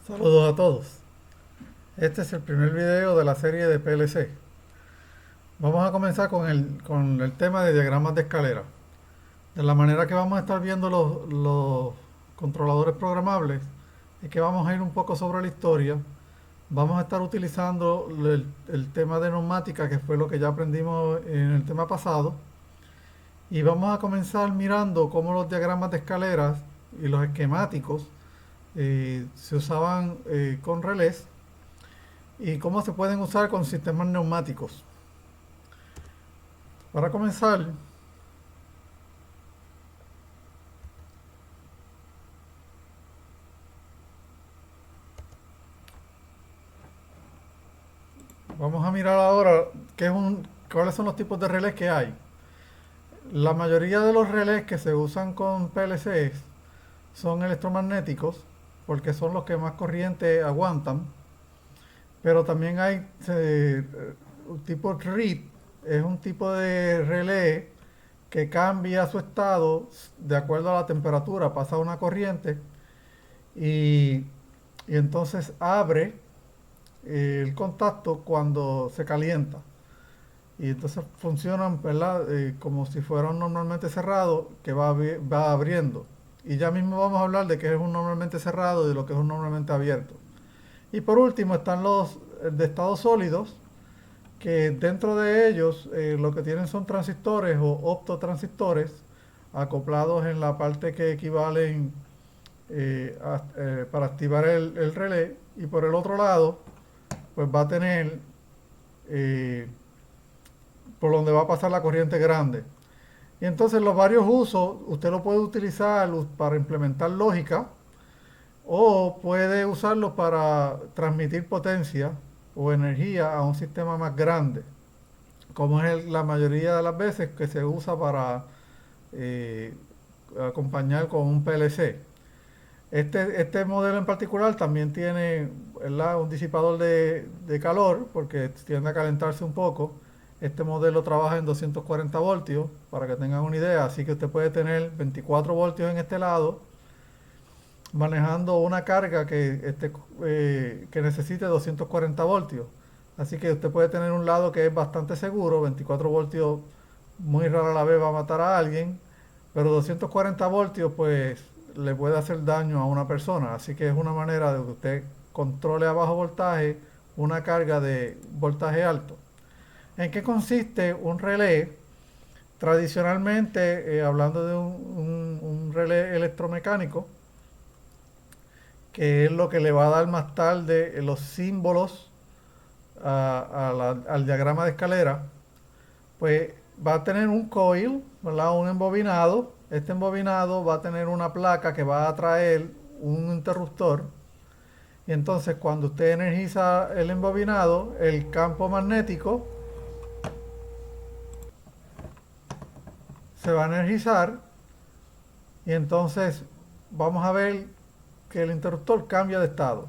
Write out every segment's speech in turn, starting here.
Saludos a todos. Este es el primer video de la serie de PLC. Vamos a comenzar con el tema de diagramas de escalera. De la manera que vamos a estar viendo los controladores programables, es que vamos a ir un poco sobre la historia. Vamos a estar utilizando el tema de neumática, que fue lo que ya aprendimos en el tema pasado. Y vamos a comenzar mirando cómo los diagramas de escaleras y los esquemáticos se usaban con relés y cómo se pueden usar con sistemas neumáticos. Para comenzar, vamos a mirar ahora cuáles son los tipos de relés que hay. La mayoría de los relés que se usan con PLCs son electromagnéticos porque son los que más corriente aguantan, pero también hay un tipo REED, es un tipo de relé que cambia su estado de acuerdo a la temperatura, pasa una corriente y, y entonces abre el contacto cuando se calienta. Y entonces funcionan, ¿verdad? Como si fuera un normalmente cerrado que va abriendo. Y ya mismo vamos a hablar de qué es un normalmente cerrado y de lo que es un normalmente abierto. Y por último están los de estados sólidos, que dentro de ellos lo que tienen son transistores o optotransistores acoplados en la parte que equivalen para activar el relé. Y por el otro lado, pues va a tener eh, por donde va a pasar la corriente grande. Y entonces los varios usos, usted lo puede utilizar para implementar lógica o puede usarlo para transmitir potencia o energía a un sistema más grande, como es la mayoría de las veces que se usa para eh, acompañar con un PLC. Este modelo en particular también tiene, ¿verdad?, un disipador de calor porque tiende a calentarse un poco. Este modelo trabaja en 240 voltios, para que tengan una idea, así que usted puede tener 24 voltios en este lado, manejando una carga que necesite 240 voltios. Así que usted puede tener un lado que es bastante seguro, 24 voltios muy rara la vez va a matar a alguien, pero 240 voltios pues le puede hacer daño a una persona. Así que es una manera de que usted controle a bajo voltaje una carga de voltaje alto. ¿En qué consiste un relé? Tradicionalmente, hablando de un relé electromecánico, que es lo que le va a dar más tarde los símbolos al diagrama de escalera, pues va a tener un coil, ¿verdad?, un embobinado. Este embobinado va a tener una placa que va a traer un interruptor. Y entonces cuando usted energiza el embobinado, el campo magnético se va a energizar y entonces vamos a ver que el interruptor cambia de estado.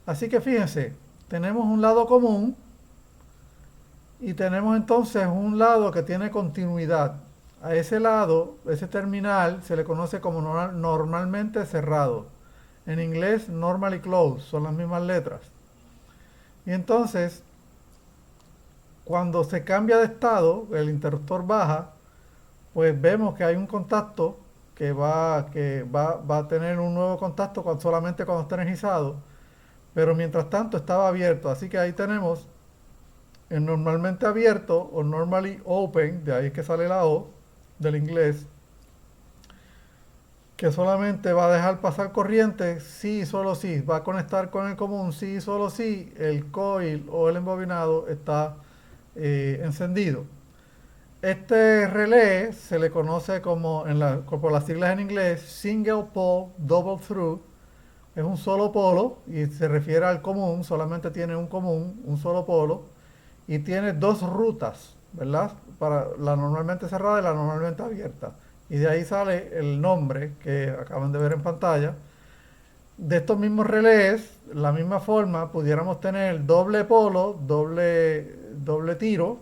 Así que fíjense, tenemos un lado común y tenemos entonces un lado que tiene continuidad. A ese lado, ese terminal, se le conoce como normalmente cerrado. En inglés, normally closed, son las mismas letras. Y entonces, cuando se cambia de estado, el interruptor baja, pues vemos que hay un contacto que va a tener un nuevo contacto solamente cuando está energizado, pero mientras tanto estaba abierto. Así que ahí tenemos el normalmente abierto o normally open, de ahí es que sale la O del inglés, que solamente va a dejar pasar corriente si solo si, va a conectar con el común si solo si el coil o el embobinado está encendido. Este relé se le conoce por las siglas en inglés Single Pole Double Through. Es un solo polo y se refiere al común, solamente tiene un común, un solo polo, y tiene dos rutas, ¿verdad? Para la normalmente cerrada y la normalmente abierta. Y de ahí sale el nombre que acaban de ver en pantalla. De estos mismos relés, la misma forma, pudiéramos tener doble polo, doble tiro,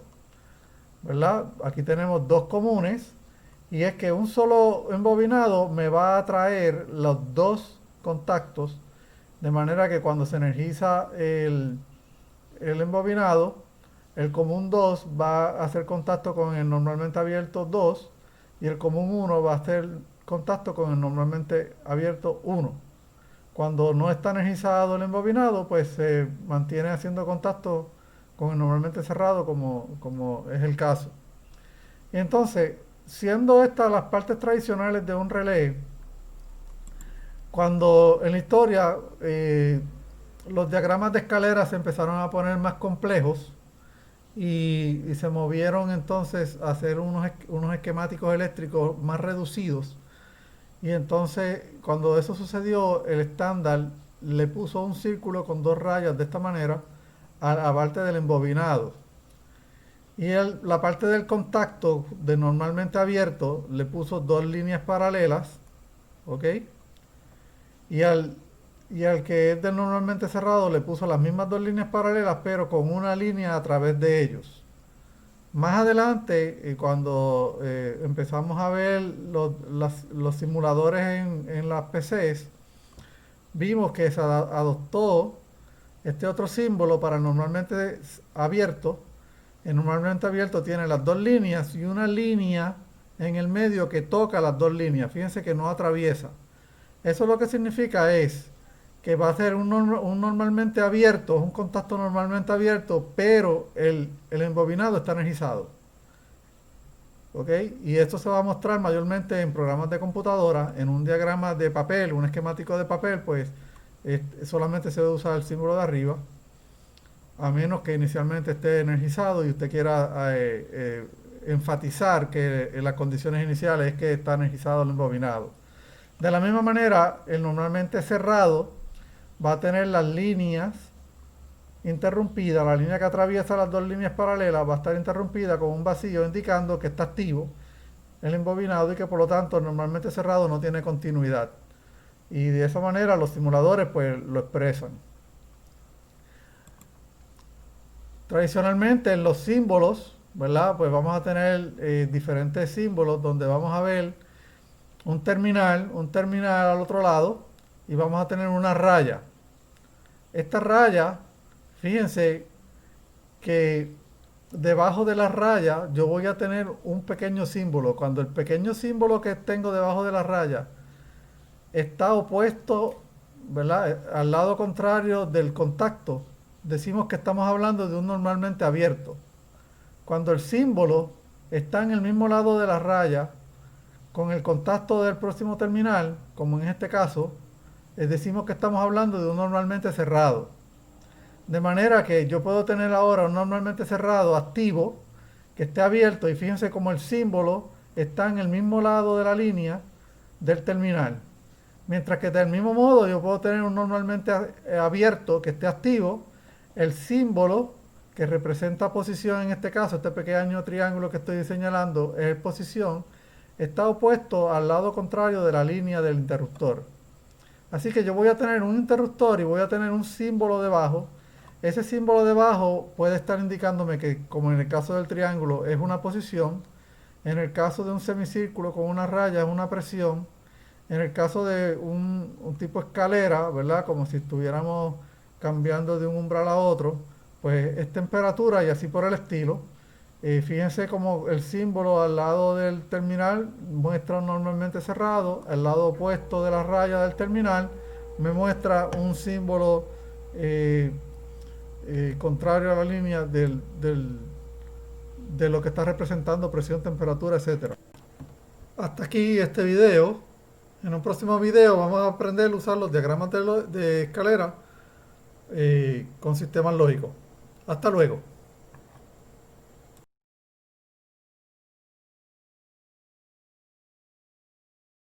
¿verdad? Aquí tenemos dos comunes y es que un solo embobinado me va a traer los dos contactos, De manera que cuando se energiza el embobinado, el común 2 va a hacer contacto con el normalmente abierto 2 y el común 1 va a hacer contacto con el normalmente abierto 1. Cuando no está energizado el embobinado, pues se mantiene haciendo contacto con el normalmente cerrado como es el caso. Y entonces, siendo estas las partes tradicionales de un relé, cuando en la historia los diagramas de escalera se empezaron a poner más complejos y se movieron entonces a hacer unos esquemáticos eléctricos más reducidos. Y entonces, cuando eso sucedió, el estándar le puso un círculo con dos rayas de esta manera a la parte del embobinado. Y la parte del contacto de normalmente abierto le puso dos líneas paralelas, ¿ok? Y al que es de normalmente cerrado le puso las mismas dos líneas paralelas, pero con una línea a través de ellos. Más adelante, cuando empezamos a ver los simuladores en las PCs, vimos que se adoptó este otro símbolo para normalmente abierto. El normalmente abierto tiene las dos líneas y una línea en el medio que toca las dos líneas. Fíjense que no atraviesa. Eso lo que significa es que va a ser un normalmente abierto, un contacto normalmente abierto, pero el embobinado está energizado. ¿Ok? Y esto se va a mostrar mayormente en programas de computadora, en un diagrama de papel, un esquemático de papel, pues solamente se debe usar el símbolo de arriba, a menos que inicialmente esté energizado y usted quiera enfatizar que en las condiciones iniciales es que está energizado el embobinado. De la misma manera, el normalmente cerrado va a tener las líneas interrumpida, la línea que atraviesa las dos líneas paralelas va a estar interrumpida con un vacío indicando que está activo el embobinado y que por lo tanto normalmente cerrado no tiene continuidad. Y de esa manera los simuladores pues lo expresan. Tradicionalmente en los símbolos, ¿verdad? Pues vamos a tener diferentes símbolos donde vamos a ver un terminal al otro lado y vamos a tener una raya. Esta raya, fíjense que debajo de la raya yo voy a tener un pequeño símbolo. Cuando el pequeño símbolo que tengo debajo de la raya está opuesto, ¿verdad?, al lado contrario del contacto, decimos que estamos hablando de un normalmente abierto. Cuando el símbolo está en el mismo lado de la raya, con el contacto del próximo terminal, como en este caso, decimos que estamos hablando de un normalmente cerrado. De manera que yo puedo tener ahora un normalmente cerrado activo, que esté abierto, y fíjense como el símbolo está en el mismo lado de la línea del terminal. Mientras que del mismo modo yo puedo tener un normalmente abierto que esté activo, el símbolo que representa posición, en este caso este pequeño triángulo que estoy señalando es posición, está opuesto al lado contrario de la línea del interruptor. Así que yo voy a tener un interruptor y voy a tener un símbolo debajo. Ese símbolo debajo puede estar indicándome que, como en el caso del triángulo, es una posición. En el caso de un semicírculo con una raya es una presión. En el caso de un tipo escalera, ¿verdad?, como si estuviéramos cambiando de un umbral a otro, pues es temperatura y así por el estilo. Fíjense como el símbolo al lado del terminal muestra un normalmente cerrado, al lado opuesto de la raya del terminal me muestra un símbolo contrario a la línea de lo que está representando presión, temperatura, etcétera. Hasta aquí este video. En un próximo video vamos a aprender a usar los diagramas de escalera con sistemas lógicos. Hasta luego.